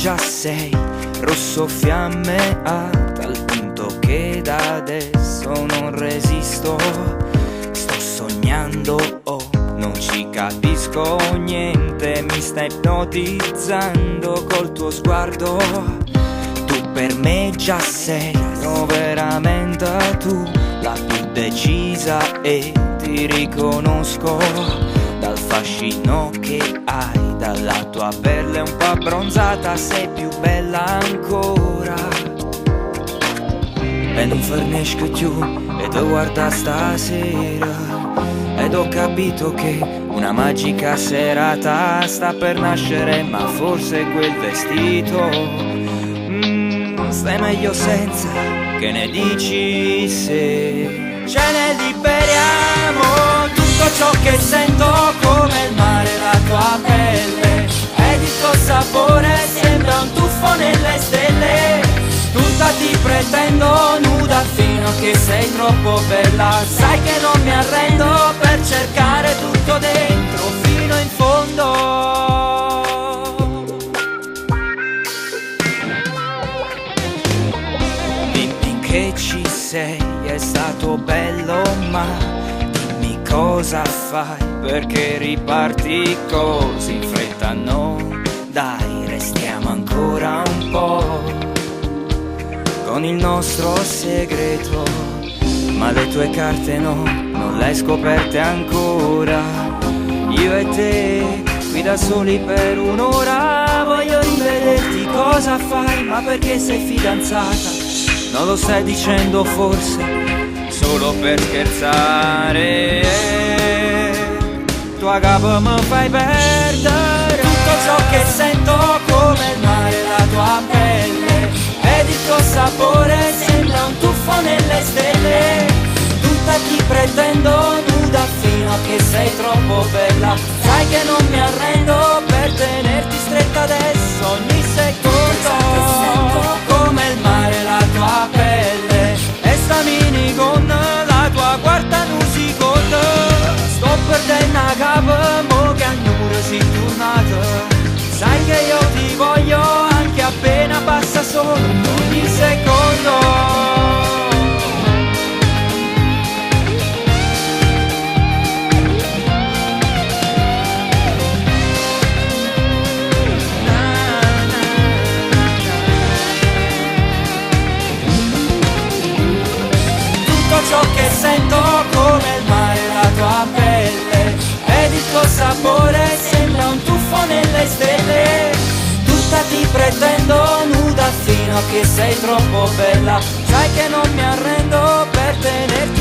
già sei rosso fiamme alta, al punto che da adesso non resisto. Sto sognando, oh, non ci capisco niente, mi stai ipnotizzando col tuo sguardo. Tu per me già sei, no veramente tu, la più decisa e ti riconosco dal fascino che hai, dalla tua pelle un po' abbronzata, sei più bella ancora. E non fernisco più e ti guarda stasera ed ho capito che una magica serata sta per nascere, ma forse quel vestito stai meglio senza, che ne dici se ce ne liberiamo? Tutto ciò che sento come il mare, la tua pelle ed il tuo sapore sembra un tuffo nelle stelle. Tutta ti pretendo nuda fino a che sei troppo bella. Sai che non mi arrendo per cercare tutto dentro fino in fondo. Dimmi che ci sei, è stato bello, ma dimmi cosa fai, perché riparti così in fretta? No, dai, restiamo ancora un po' con il nostro segreto, ma le tue carte no, non le hai scoperte ancora. Io e te, qui da soli per un'ora, voglio rivederti cosa fai, ma perché sei fidanzata? Non lo stai dicendo forse solo per scherzare? Tua capo mi fai perdere tutto ciò che sento come il mare, la tua pelle ed il tuo sapore sembra un tuffo nelle stelle. Tutta ti pretendo nuda fino a che sei troppo bella. Sai che non mi arrendo per tenerti stretta adesso ogni secondo. Come il mare la tua pelle e sta minigonna, la tua quarta musicolla. Sto perdendo a capo, mo che annura si tornata. Sai che io ti voglio anche appena passa solo ogni secondo. Tutto ciò che sento come il mare, la tua pelle ed il tuo sapore sembra un tuffo nelle stelle. Tutta ti pretendo nuda fino a che sei troppo bella. Sai che non mi arrendo per tenerti